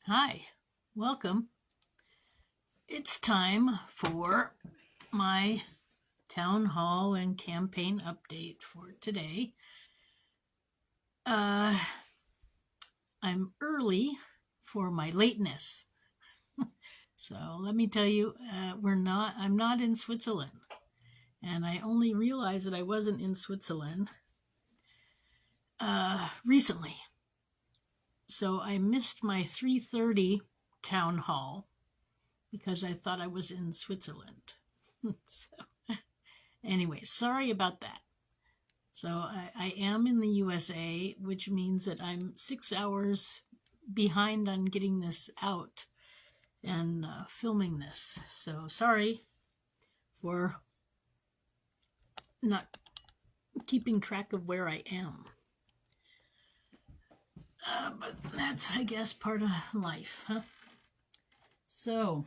Hi, welcome. It's time for my town hall and campaign update for today. Uh, I'm early for my lateness. So let me tell you, I'm not in Switzerland. And I only realized that I wasn't in Switzerland recently. So I missed my 3:30 town hall because I thought I was in Switzerland. So anyway, sorry about that. So I am in the USA, which means that I'm 6 hours behind on getting this out and filming this. So sorry for not keeping track of where I am. But that's, I guess, part of life, huh? So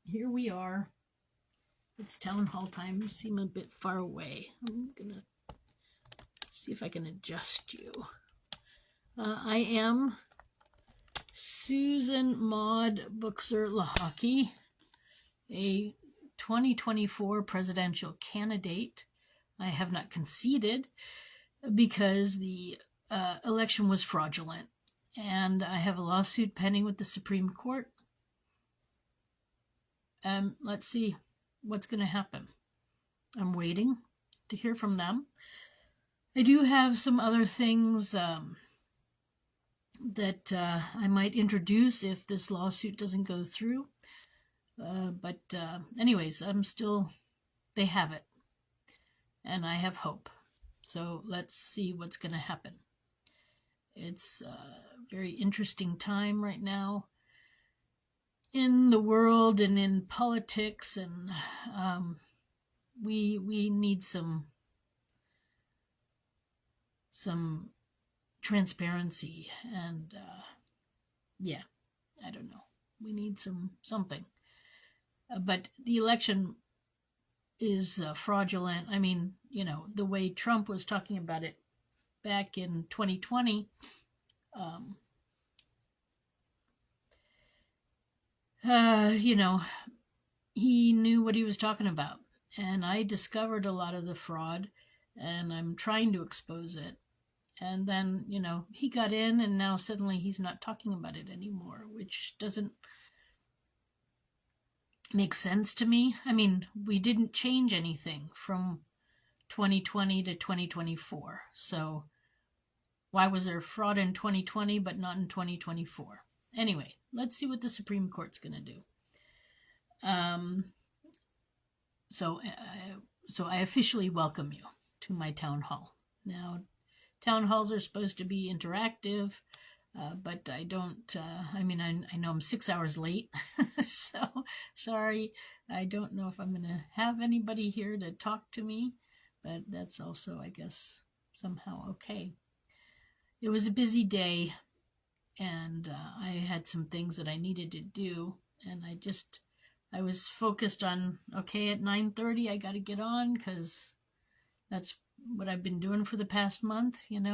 here we are. It's town hall time. You seem a bit far away. I'm going to see if I can adjust you. I am Susan Maud Buchser-Lochocki, a 2024 presidential candidate. I have not conceded because the election was fraudulent, and I have a lawsuit pending with the Supreme Court. Let's see what's going to happen. I'm waiting to hear from them. I do have some other things that I might introduce if this lawsuit doesn't go through. But anyways, they have it. And I have hope. So let's see what's going to happen. It's a very interesting time right now in the world and in politics, and we need some transparency, and I don't know. We need something. But the election is fraudulent. I mean, the way Trump was talking about it back in 2020, he knew what he was talking about. And I discovered a lot of the fraud, and I'm trying to expose it. And then, he got in, and now suddenly he's not talking about it anymore, which doesn't make sense to me. I mean, we didn't change anything from 2020 to 2024. So why was there fraud in 2020 but not in 2024? Anyway, let's see what the Supreme Court's going to do. So I officially welcome you to my town hall. Now, town halls are supposed to be interactive, but I don't, I know I'm 6 hours late, so sorry. I don't know if I'm going to have anybody here to talk to me, but that's also, I guess, somehow okay. It was a busy day, and I had some things that I needed to do, and I was focused on, okay, at 9:30 I got to get on, because that's what I've been doing for the past month, getting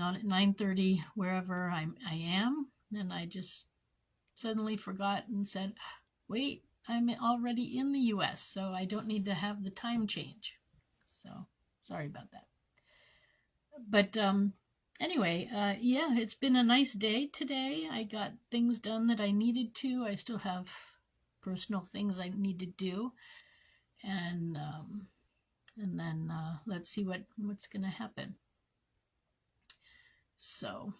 on at 9:30 wherever I am. And I just suddenly forgot and said, wait, I'm already in the US, so I don't need to have the time change. So sorry about that. But anyway, it's been a nice day today. I got things done that I needed to. I still have personal things I need to do. And then let's see what's going to happen. So,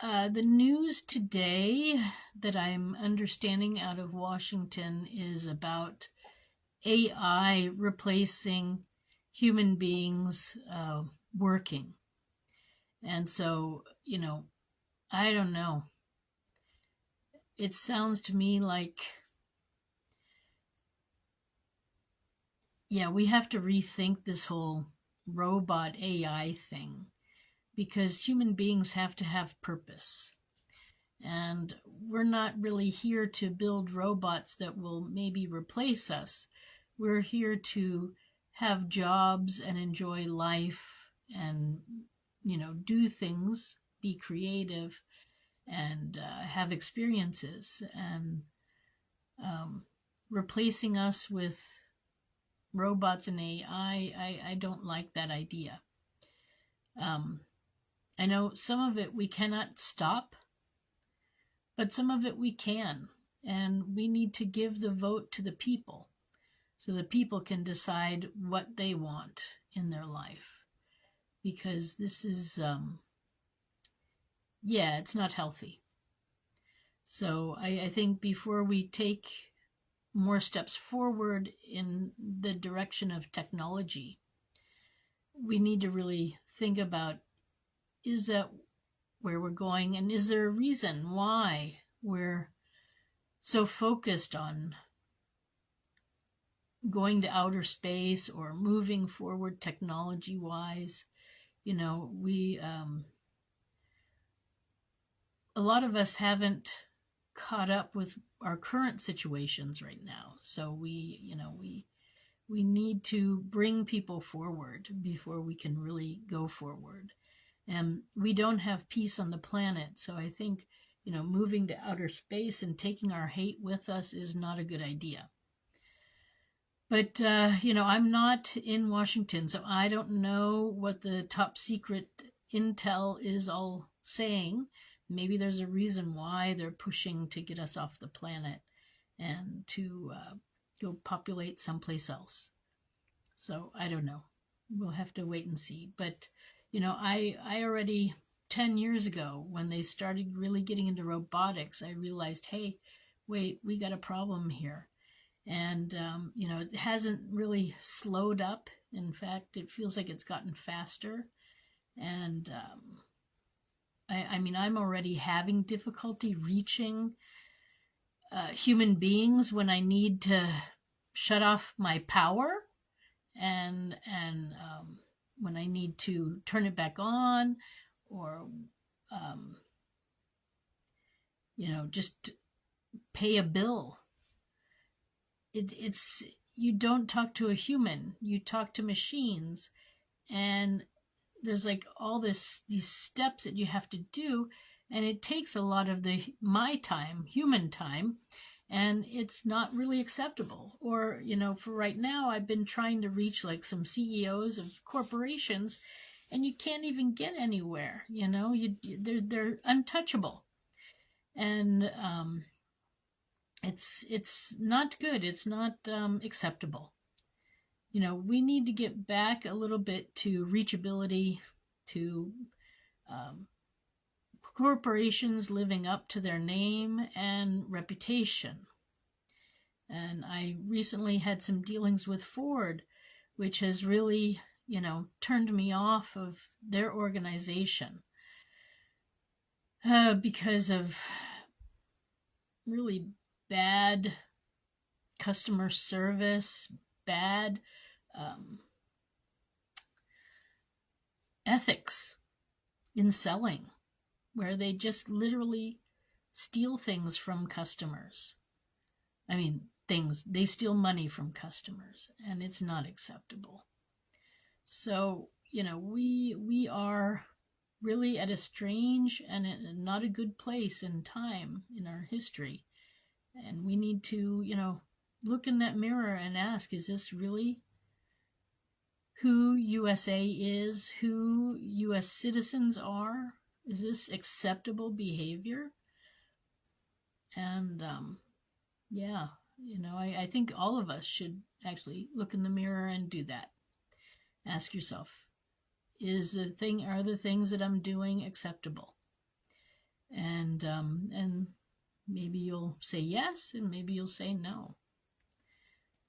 the news today that I'm understanding out of Washington is about AI replacing human beings working. And so, I don't know. It sounds to me like, we have to rethink this whole robot AI thing, because human beings have to have purpose. And we're not really here to build robots that will maybe replace us. We're here to have jobs and enjoy life and, do things, be creative and have experiences, and replacing us with robots and AI, I don't like that idea. I know some of it we cannot stop, but some of it we can. And we need to give the vote to the people so the people can decide what they want in their life. Because this is, it's not healthy. So I think before we take more steps forward in the direction of technology, we need to really think about, is that where we're going? And is there a reason why we're so focused on going to outer space or moving forward technology-wise? You know, a lot of us haven't caught up with our current situations right now. So we need to bring people forward before we can really go forward. And we don't have peace on the planet. So I think, moving to outer space and taking our hate with us is not a good idea. But, I'm not in Washington, so I don't know what the top secret intel is all saying. Maybe there's a reason why they're pushing to get us off the planet and to go populate someplace else. So I don't know. We'll have to wait and see. But, I already 10 years ago, when they started really getting into robotics, I realized, hey, wait, we got a problem here. And, it hasn't really slowed up. In fact, it feels like it's gotten faster. And I'm already having difficulty reaching human beings when I need to shut off my power and when I need to turn it back on, or, just pay a bill. It's you don't talk to a human, you talk to machines, and there's like all these steps that you have to do, and it takes a lot of my time, human time, and it's not really acceptable. Or, for right now, I've been trying to reach like some CEOs of corporations, and you can't even get anywhere. They're untouchable, and it's not good. It's not acceptable. We need to get back a little bit to reachability, to corporations living up to their name and reputation. And I recently had some dealings with Ford, which has really, turned me off of their organization because of really bad customer service, bad ethics in selling, where they just literally steal things from customers. They steal money from customers, and it's not acceptable. So, we are really at a strange and not a good place in time in our history. And we need to, look in that mirror and ask, is this really who USA is, who US citizens are? Is this acceptable behavior? And, I think all of us should actually look in the mirror and do that. Ask yourself, are the things that I'm doing acceptable? And maybe you'll say yes, and maybe you'll say no.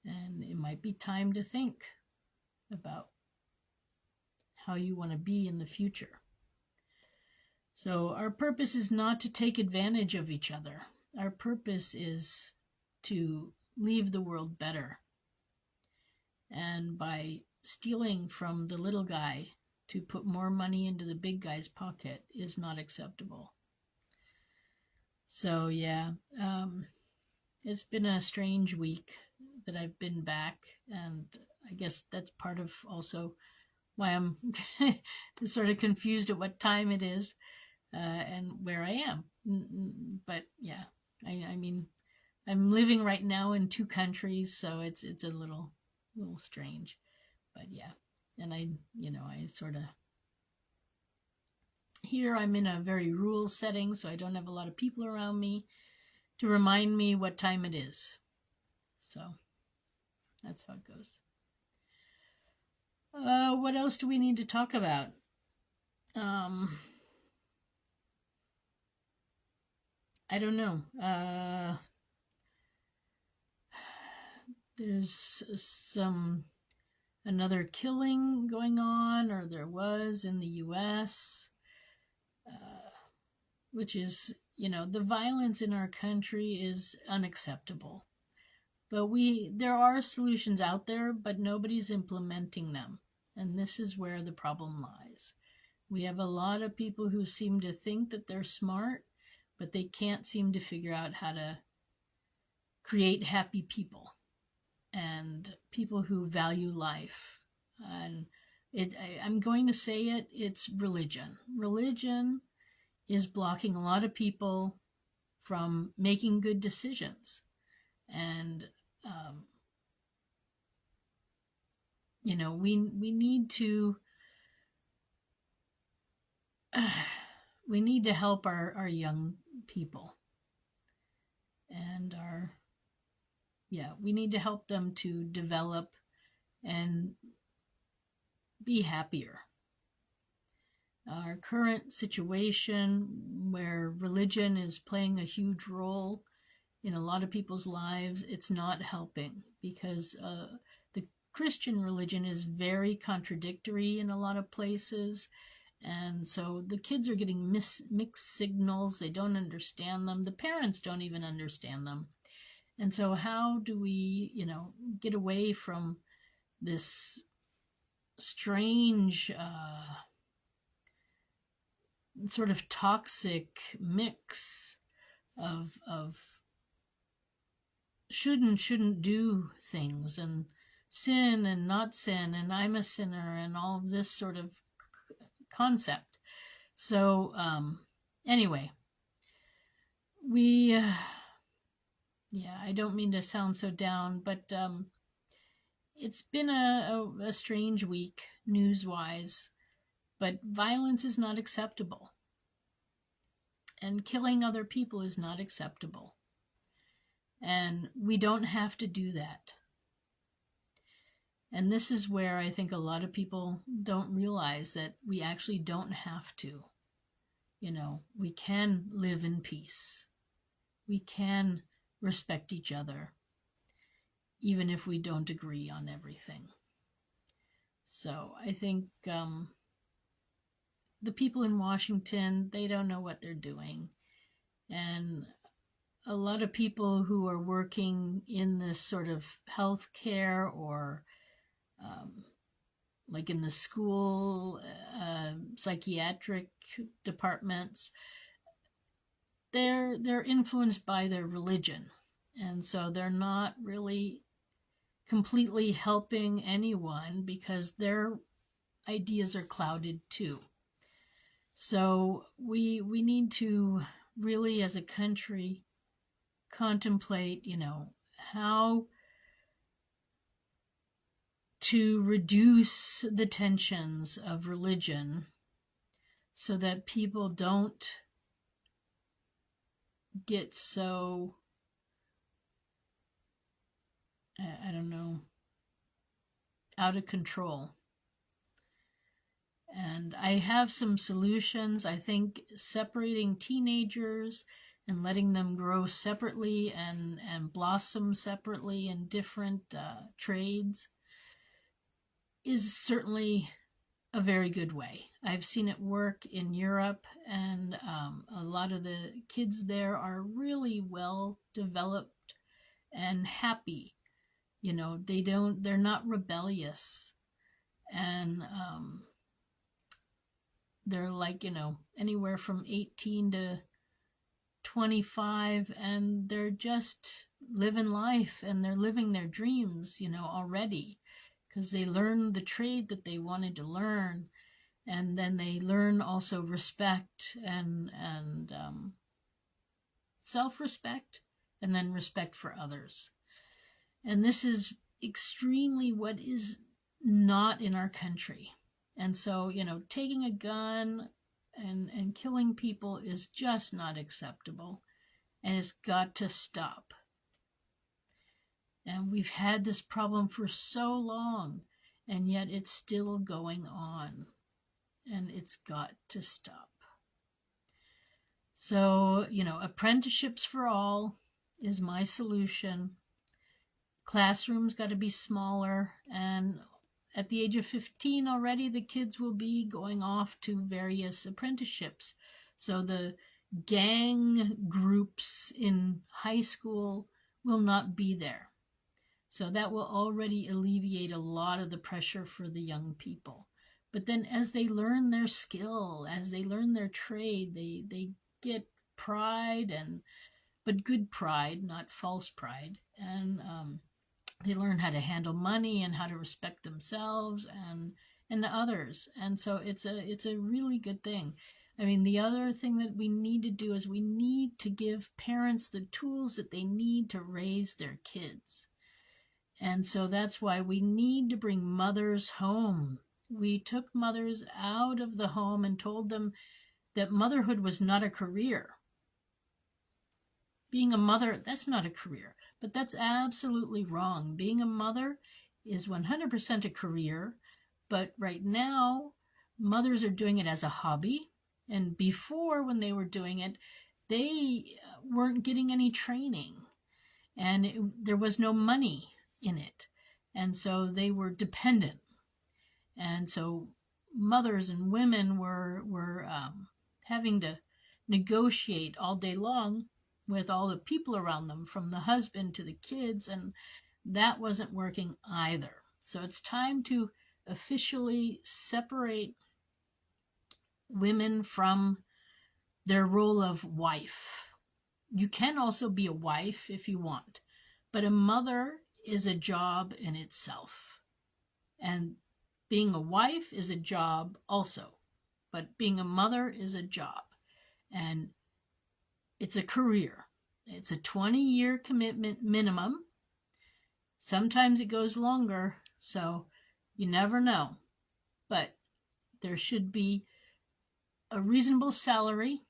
And it might be time to think about how you want to be in the future. So our purpose is not to take advantage of each other. Our purpose is to leave the world better. And by stealing from the little guy to put more money into the big guy's pocket is not acceptable. So it's been a strange week that I've been back, and I guess that's part of also why I'm sort of confused at what time it is. and where I am. But yeah, I mean, I'm living right now in two countries, so it's a little strange. But yeah, and I sort of here I'm in a very rural setting, so I don't have a lot of people around me to remind me what time it is. So that's how it goes. What else do we need to talk about? I don't know. There's another killing going on, or there was in the U.S., which is, the violence in our country is unacceptable. But there are solutions out there, but nobody's implementing them. And this is where the problem lies. We have a lot of people who seem to think that they're smart, but they can't seem to figure out how to create happy people and people who value life. And I'm going to say it's religion. Religion is blocking a lot of people from making good decisions. And, we need to we need to help our young people, and we need to help them to develop and be happier. Our current situation, where religion is playing a huge role in a lot of people's lives, it's not helping, because the Christian religion is very contradictory in a lot of places. And so the kids are getting mixed signals. They don't understand them. The parents don't even understand them. And so how do we, get away from this strange sort of toxic mix of should and shouldn't do things, and sin and not sin, and I'm a sinner, and all of this sort of concept. So anyway, I don't mean to sound so down, but it's been a strange week news-wise, but violence is not acceptable, and killing other people is not acceptable, and we don't have to do that. And this is where I think a lot of people don't realize that we actually don't have to. We can live in peace. We can respect each other, even if we don't agree on everything. So I think the people in Washington, they don't know what they're doing. And a lot of people who are working in this sort of healthcare, or like in the school, psychiatric departments, they're influenced by their religion. And so they're not really completely helping anyone, because their ideas are clouded too. So we need to really, as a country, contemplate, how to reduce the tensions of religion so that people don't get so, I don't know, out of control. And I have some solutions. I think separating teenagers and letting them grow separately and blossom separately in different trades is certainly a very good way. I've seen it work in Europe, and a lot of the kids there are really well developed and happy. They're not rebellious, and they're like, anywhere from 18 to 25, and they're just living life, and they're living their dreams, already, because they learned the trade that they wanted to learn, And then they learn also respect and self-respect, and then respect for others. And this is extremely what is not in our country. And so, taking a gun and killing people is just not acceptable, and it's got to stop. And we've had this problem for so long, and yet it's still going on, and it's got to stop. So, apprenticeships for all is my solution. Classrooms got to be smaller, and at the age of 15 already, the kids will be going off to various apprenticeships. So the gang groups in high school will not be there. So that will already alleviate a lot of the pressure for the young people. But then as they learn their skill, as they learn their trade, they get pride, but good pride, not false pride. And they learn how to handle money and how to respect themselves and others. And so it's a really good thing. I mean, the other thing that we need to do is we need to give parents the tools that they need to raise their kids. And so that's why we need to bring mothers home. We took mothers out of the home and told them that motherhood was not a career. Being a mother, that's not a career. But that's absolutely wrong. Being a mother is 100% a career, but right now, mothers are doing it as a hobby. And before, when they were doing it, they weren't getting any training, and there was no money in it. And so they were dependent. And so mothers and women were having to negotiate all day long with all the people around them, from the husband to the kids, and that wasn't working either. So it's time to officially separate women from their role of wife. You can also be a wife if you want, but a mother is a job in itself. And being a wife is a job also, but being a mother is a job. And it's a career. It's a 20-year commitment minimum. Sometimes it goes longer, so you never know. But there should be a reasonable salary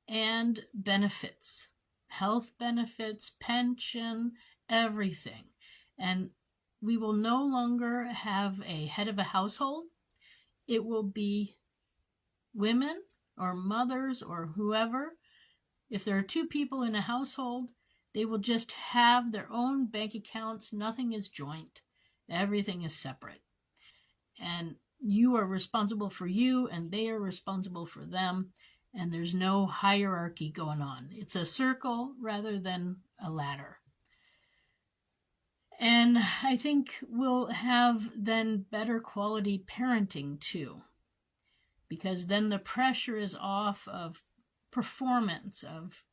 and benefits, health benefits, pension, everything. And we will no longer have a head of a household. It will be women or mothers or whoever. If there are two people in a household, they will just have their own bank accounts. Nothing is joint. Everything is separate. And you are responsible for you, and they are responsible for them. And there's no hierarchy going on. It's a circle rather than a ladder. And I think we'll have then better quality parenting too, because then the pressure is off of performance, of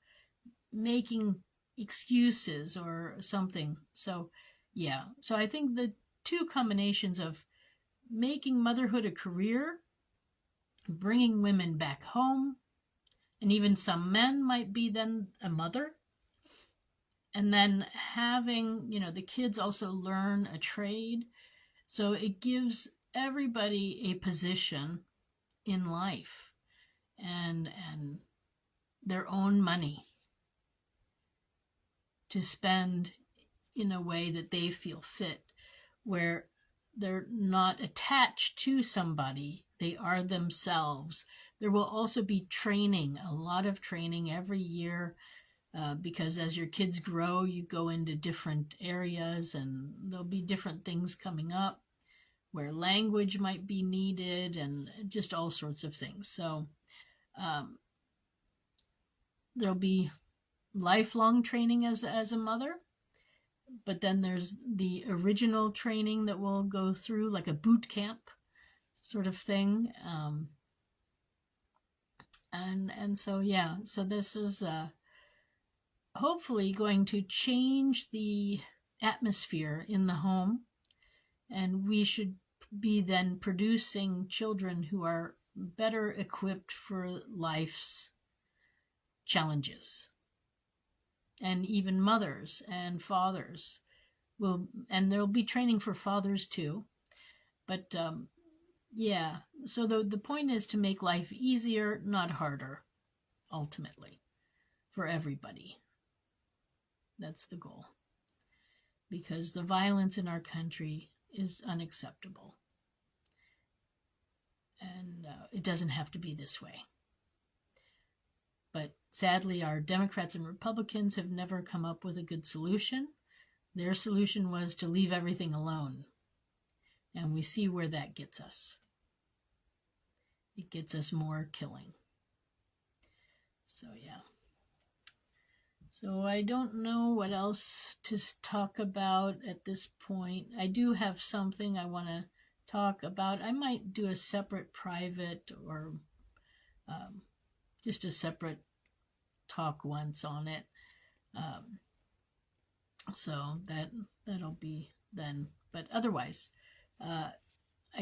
making excuses or something. So I think the two combinations of making motherhood a career, bringing women back home, and even some men might be then a mother, and then having the kids also learn a trade, so it gives everybody a position in life and their own money to spend in a way that they feel fit, where they're not attached to somebody, they are themselves. There will also be training, a lot of training every year, because as your kids grow, you go into different areas, and there'll be different things coming up where language might be needed, and just all sorts of things. So there'll be lifelong training as a mother, but then there's the original training that we'll go through, like a boot camp sort of thing. So this is hopefully going to change the atmosphere in the home, and we should be then producing children who are better equipped for life's challenges. And even mothers and fathers will, and there'll be training for fathers too. But yeah, so the point is to make life easier, not harder, ultimately, for everybody. That's the goal. Because the violence in our country is unacceptable. And it doesn't have to be this way. But sadly, our Democrats and Republicans have never come up with a good solution. Their solution was to leave everything alone. And we see where that gets us. It gets us more killing. So, yeah. So I don't know what else to talk about at this point. I do have something I want to talk about. I might do a separate private or just a separate talk once on it. So that'll be then. But otherwise, I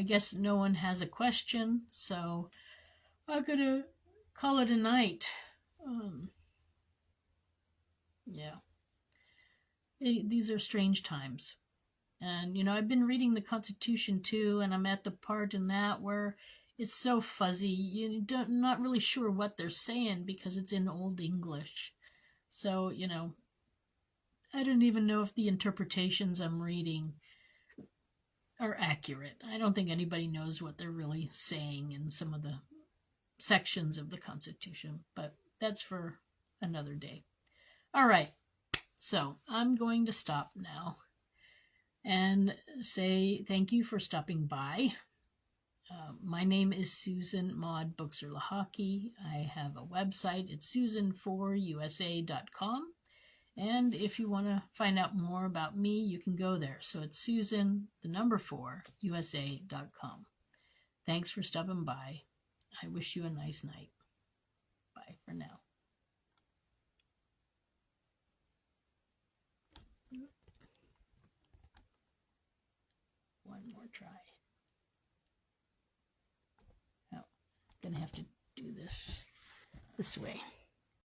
guess no one has a question, so I'm going to call it a night. Yeah. These are strange times. And, you know, I've been reading the Constitution too, and I'm at the part in that where it's so fuzzy. You're not really sure what they're saying because it's in Old English. So, you know, I don't even know if the interpretations I'm reading are accurate. I don't think anybody knows what they're really saying in some of the sections of the Constitution, but that's for another day. All right, so I'm going to stop now and say thank you for stopping by. My name is Susan Maud Buchser-Lochocki. I have a website. It's susan4usa.com. And if you want to find out more about me, you can go there. So it's susan4usa.com. Thanks for stopping by. I wish you a nice night. Bye for now. One more try. Oh, I'm going to have to do this way.